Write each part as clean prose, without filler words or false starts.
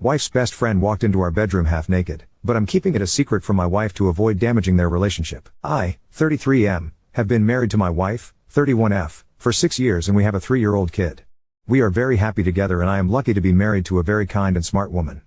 Wife's best friend walked into our bedroom half naked, but I'm keeping it a secret from my wife to avoid damaging their relationship. I, 33M, have been married to my wife, 31F, for 6 years and we have a 3-year-old kid. We are very happy together and I am lucky to be married to a very kind and smart woman.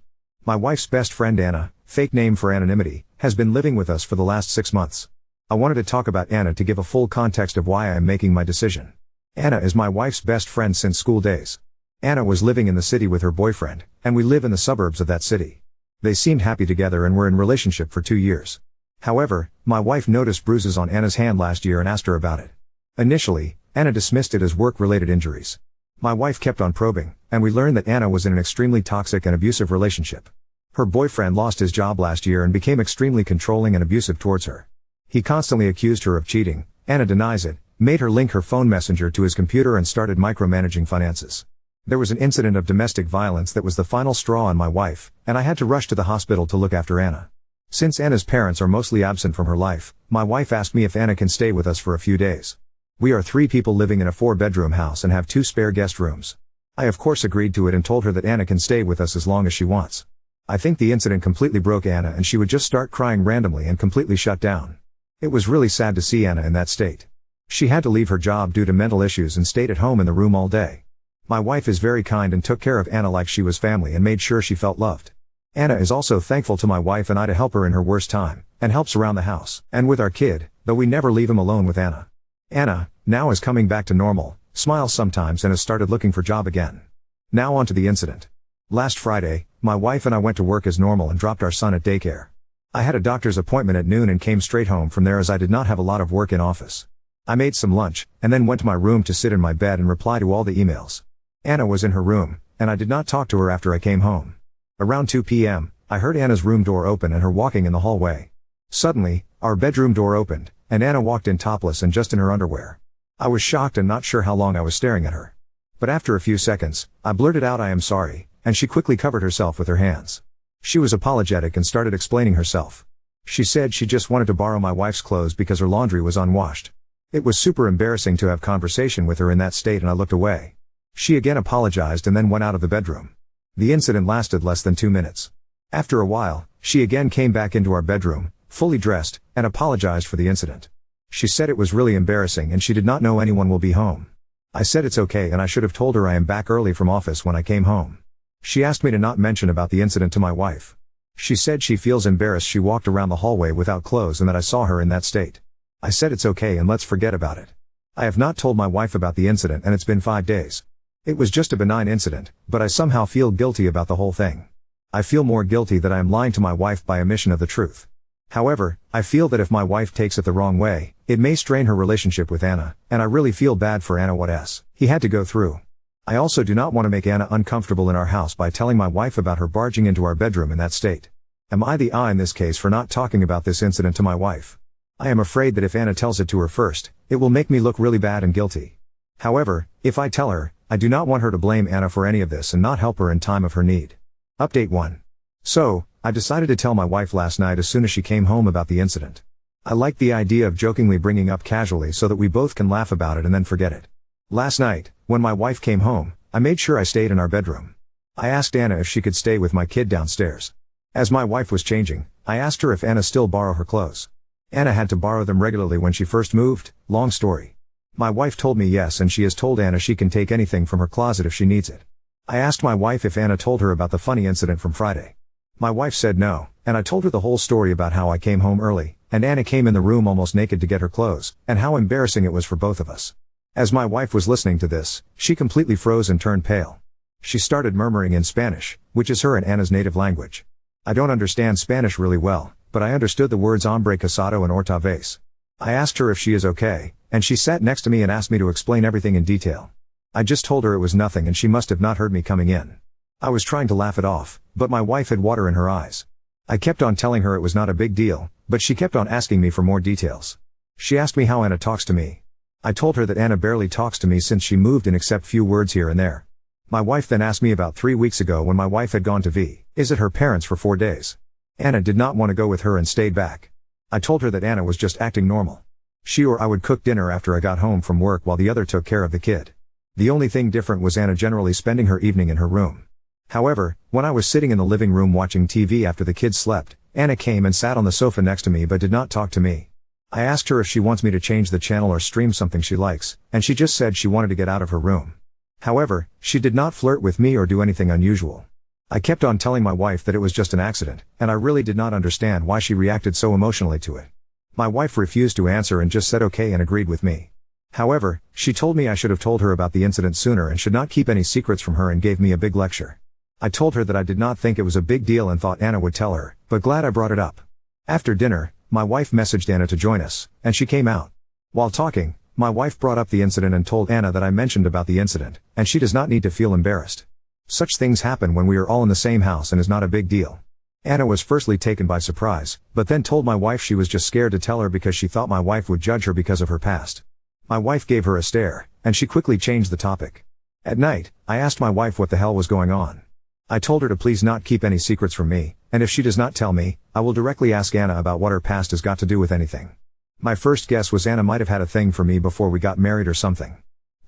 My wife's best friend Anna, fake name for anonymity, has been living with us for the last 6 months. I wanted to talk about Anna to give a full context of why I am making my decision. Anna is my wife's best friend since school days. Anna was living in the city with her boyfriend, and we live in the suburbs of that city. They seemed happy together and were in relationship for 2 years. However, my wife noticed bruises on Anna's hand last year and asked her about it. Initially, Anna dismissed it as work-related injuries. My wife kept on probing, and we learned that Anna was in an extremely toxic and abusive relationship. Her boyfriend lost his job last year and became extremely controlling and abusive towards her. He constantly accused her of cheating. Anna denies it, made her link her phone messenger to his computer and started micromanaging finances. There was an incident of domestic violence that was the final straw on my wife, and I had to rush to the hospital to look after Anna. Since Anna's parents are mostly absent from her life, my wife asked me if Anna can stay with us for a few days. We are 3 people living in a 4-bedroom house and have 2 spare guest rooms. I of course agreed to it and told her that Anna can stay with us as long as she wants. I think the incident completely broke Anna and she would just start crying randomly and completely shut down. It was really sad to see Anna in that state. She had to leave her job due to mental issues and stayed at home in the room all day. My wife is very kind and took care of Anna like she was family and made sure she felt loved. Anna is also thankful to my wife and I to help her in her worst time, and helps around the house, and with our kid, though we never leave him alone with Anna. Anna, now is coming back to normal, smiles sometimes and has started looking for job again. Now on to the incident. Last Friday, my wife and I went to work as normal and dropped our son at daycare. I had a doctor's appointment at noon and came straight home from there as I did not have a lot of work in office. I made some lunch, and then went to my room to sit in my bed and reply to all the emails. Anna was in her room, and I did not talk to her after I came home. Around 2 p.m., I heard Anna's room door open and her walking in the hallway. Suddenly, our bedroom door opened, and Anna walked in topless and just in her underwear. I was shocked and not sure how long I was staring at her. But after a few seconds, I blurted out I am sorry, and she quickly covered herself with her hands. She was apologetic and started explaining herself. She said she just wanted to borrow my wife's clothes because her laundry was unwashed. It was super embarrassing to have conversation with her in that state and I looked away. She again apologized and then went out of the bedroom. The incident lasted less than 2 minutes. After a while, she again came back into our bedroom, fully dressed, and apologized for the incident. She said it was really embarrassing and she did not know anyone will be home. I said it's okay and I should have told her I am back early from office when I came home. She asked me to not mention about the incident to my wife. She said she feels embarrassed she walked around the hallway without clothes and that I saw her in that state. I said it's okay and let's forget about it. I have not told my wife about the incident and it's been 5 days. It was just a benign incident, but I somehow feel guilty about the whole thing. I feel more guilty that I am lying to my wife by omission of the truth. However, I feel that if my wife takes it the wrong way, it may strain her relationship with Anna, and I really feel bad for Anna what he had to go through. I also do not want to make Anna uncomfortable in our house by telling my wife about her barging into our bedroom in that state. Am I the I in this case for not talking about this incident to my wife? I am afraid that if Anna tells it to her first, it will make me look really bad and guilty. However, if I tell her, I do not want her to blame Anna for any of this and not help her in time of her need. Update 1. So, I decided to tell my wife last night as soon as she came home about the incident. I liked the idea of jokingly bringing up casually so that we both can laugh about it and then forget it. Last night, when my wife came home, I made sure I stayed in our bedroom. I asked Anna if she could stay with my kid downstairs. As my wife was changing, I asked her if Anna still borrow her clothes. Anna had to borrow them regularly when she first moved, long story. My wife told me yes and she has told Anna she can take anything from her closet if she needs it. I asked my wife if Anna told her about the funny incident from Friday. My wife said no, and I told her the whole story about how I came home early, and Anna came in the room almost naked to get her clothes, and how embarrassing it was for both of us. As my wife was listening to this, she completely froze and turned pale. She started murmuring in Spanish, which is her and Anna's native language. I don't understand Spanish really well, but I understood the words hombre casado and otra vez. I asked her if she is okay, and she sat next to me and asked me to explain everything in detail. I just told her it was nothing and she must have not heard me coming in. I was trying to laugh it off, but my wife had water in her eyes. I kept on telling her it was not a big deal, but she kept on asking me for more details. She asked me how Anna talks to me. I told her that Anna barely talks to me since she moved in except few words here and there. My wife then asked me about 3 weeks ago when my wife had gone to visit her parents for 4 days. Anna did not want to go with her and stayed back. I told her that Anna was just acting normal. She or I would cook dinner after I got home from work while the other took care of the kid. The only thing different was Anna generally spending her evening in her room. However, when I was sitting in the living room watching TV after the kids slept, Anna came and sat on the sofa next to me but did not talk to me. I asked her if she wants me to change the channel or stream something she likes, and she just said she wanted to get out of her room. However, she did not flirt with me or do anything unusual. I kept on telling my wife that it was just an accident, and I really did not understand why she reacted so emotionally to it. My wife refused to answer and just said okay and agreed with me. However, she told me I should have told her about the incident sooner and should not keep any secrets from her and gave me a big lecture. I told her that I did not think it was a big deal and thought Anna would tell her, but glad I brought it up. After dinner, my wife messaged Anna to join us, and she came out. While talking, my wife brought up the incident and told Anna that I mentioned about the incident, and she does not need to feel embarrassed. Such things happen when we are all in the same house and is not a big deal. Anna was firstly taken by surprise, but then told my wife she was just scared to tell her because she thought my wife would judge her because of her past. My wife gave her a stare, and she quickly changed the topic. At night, I asked my wife what the hell was going on. I told her to please not keep any secrets from me, and if she does not tell me, I will directly ask Anna about what her past has got to do with anything. My first guess was Anna might have had a thing for me before we got married or something.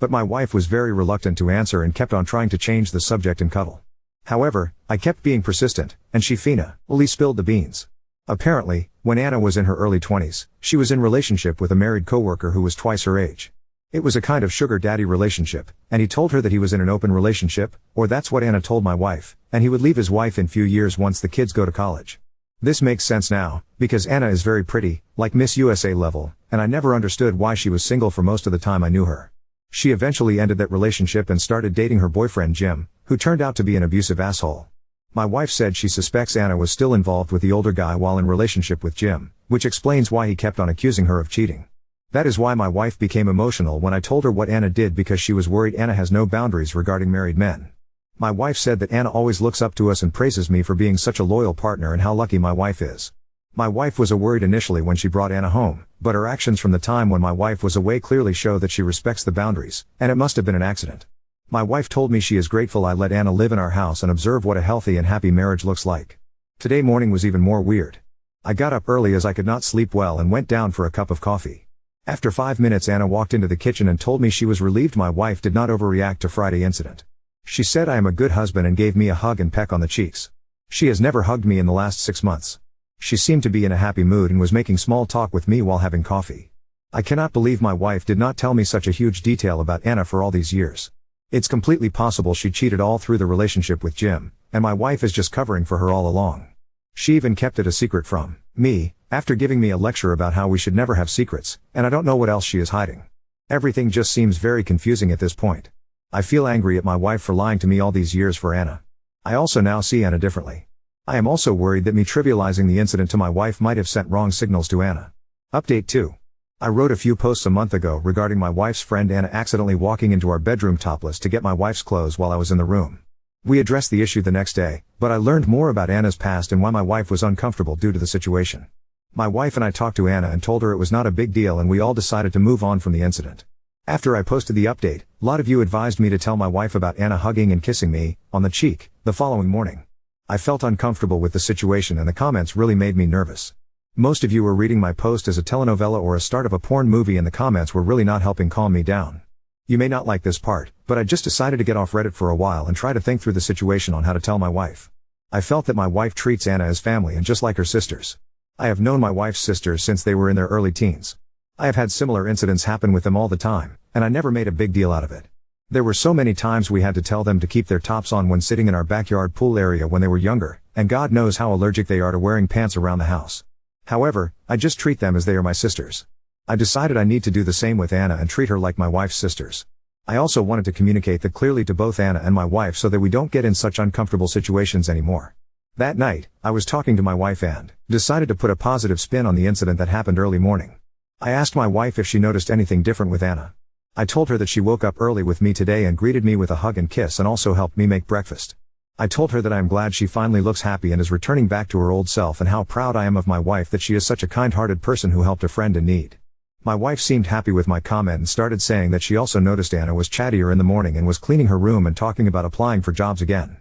But my wife was very reluctant to answer and kept on trying to change the subject and cuddle. However, I kept being persistent, and she finally spilled the beans. Apparently, when Anna was in her early 20s, she was in relationship with a married coworker who was twice her age. It was a kind of sugar daddy relationship, and he told her that he was in an open relationship, or that's what Anna told my wife, and he would leave his wife in few years once the kids go to college. This makes sense now, because Anna is very pretty, like Miss USA level, and I never understood why she was single for most of the time I knew her. She eventually ended that relationship and started dating her boyfriend Jim, who turned out to be an abusive asshole. My wife said she suspects Anna was still involved with the older guy while in relationship with Jim, which explains why he kept on accusing her of cheating. That is why my wife became emotional when I told her what Anna did because she was worried Anna has no boundaries regarding married men. My wife said that Anna always looks up to us and praises me for being such a loyal partner and how lucky my wife is. My wife was worried initially when she brought Anna home, but her actions from the time when my wife was away clearly show that she respects the boundaries, and it must have been an accident. My wife told me she is grateful I let Anna live in our house and observe what a healthy and happy marriage looks like. Today morning was even more weird. I got up early as I could not sleep well and went down for a cup of coffee. After 5 minutes Anna walked into the kitchen and told me she was relieved my wife did not overreact to Friday incident. She said I am a good husband and gave me a hug and peck on the cheeks. She has never hugged me in the last 6 months. She seemed to be in a happy mood and was making small talk with me while having coffee. I cannot believe my wife did not tell me such a huge detail about Anna for all these years. It's completely possible she cheated all through the relationship with Jim, and my wife is just covering for her all along. She even kept it a secret from me, after giving me a lecture about how we should never have secrets, and I don't know what else she is hiding. Everything just seems very confusing at this point. I feel angry at my wife for lying to me all these years for Anna. I also now see Anna differently. I am also worried that me trivializing the incident to my wife might have sent wrong signals to Anna. Update 2. I wrote a few posts a month ago regarding my wife's friend Anna accidentally walking into our bedroom topless to get my wife's clothes while I was in the room. We addressed the issue the next day, but I learned more about Anna's past and why my wife was uncomfortable due to the situation. My wife and I talked to Anna and told her it was not a big deal and we all decided to move on from the incident. After I posted the update, a lot of you advised me to tell my wife about Anna hugging and kissing me on the cheek the following morning. I felt uncomfortable with the situation and the comments really made me nervous. Most of you were reading my post as a telenovela or a start of a porn movie and the comments were really not helping calm me down. You may not like this part, but I just decided to get off Reddit for a while and try to think through the situation on how to tell my wife. I felt that my wife treats Anna as family and just like her sisters. I have known my wife's sisters since they were in their early teens. I have had similar incidents happen with them all the time, and I never made a big deal out of it. There were so many times we had to tell them to keep their tops on when sitting in our backyard pool area when they were younger, and God knows how allergic they are to wearing pants around the house. However, I just treat them as they are my sisters. I decided I need to do the same with Anna and treat her like my wife's sisters. I also wanted to communicate that clearly to both Anna and my wife so that we don't get in such uncomfortable situations anymore. That night, I was talking to my wife and decided to put a positive spin on the incident that happened early morning. I asked my wife if she noticed anything different with Anna. I told her that she woke up early with me today and greeted me with a hug and kiss and also helped me make breakfast. I told her that I am glad she finally looks happy and is returning back to her old self and how proud I am of my wife that she is such a kind-hearted person who helped a friend in need. My wife seemed happy with my comment and started saying that she also noticed Anna was chattier in the morning and was cleaning her room and talking about applying for jobs again.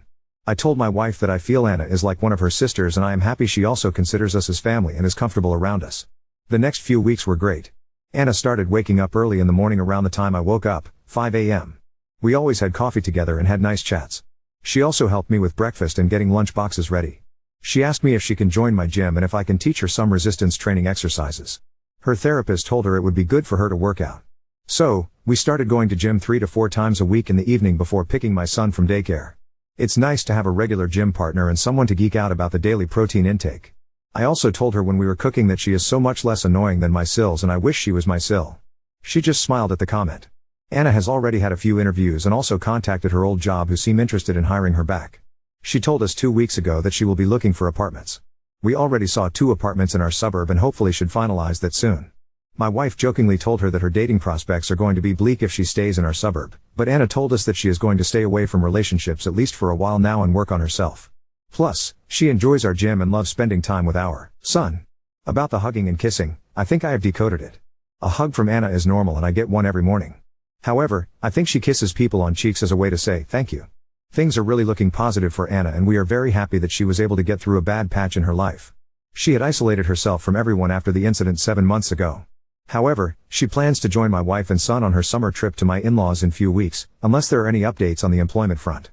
I told my wife that I feel Anna is like one of her sisters and I am happy she also considers us as family and is comfortable around us. The next few weeks were great. Anna started waking up early in the morning around the time I woke up, 5 a.m. We always had coffee together and had nice chats. She also helped me with breakfast and getting lunch boxes ready. She asked me if she can join my gym and if I can teach her some resistance training exercises. Her therapist told her it would be good for her to work out. So, we started going to gym 3 to 4 times a week in the evening before picking my son from daycare. It's nice to have a regular gym partner and someone to geek out about the daily protein intake. I also told her when we were cooking that she is so much less annoying than my Sills and I wish she was my Sill. She just smiled at the comment. Anna has already had a few interviews and also contacted her old job who seem interested in hiring her back. She told us 2 weeks ago that she will be looking for apartments. We already saw 2 apartments in our suburb and hopefully should finalize that soon. My wife jokingly told her that her dating prospects are going to be bleak if she stays in our suburb, but Anna told us that she is going to stay away from relationships at least for a while now and work on herself. Plus, she enjoys our gym and loves spending time with our son. About the hugging and kissing, I think I have decoded it. A hug from Anna is normal and I get one every morning. However, I think she kisses people on cheeks as a way to say thank you. Things are really looking positive for Anna and we are very happy that she was able to get through a bad patch in her life. She had isolated herself from everyone after the incident 7 months ago. However, she plans to join my wife and son on her summer trip to my in-laws in few weeks, unless there are any updates on the employment front.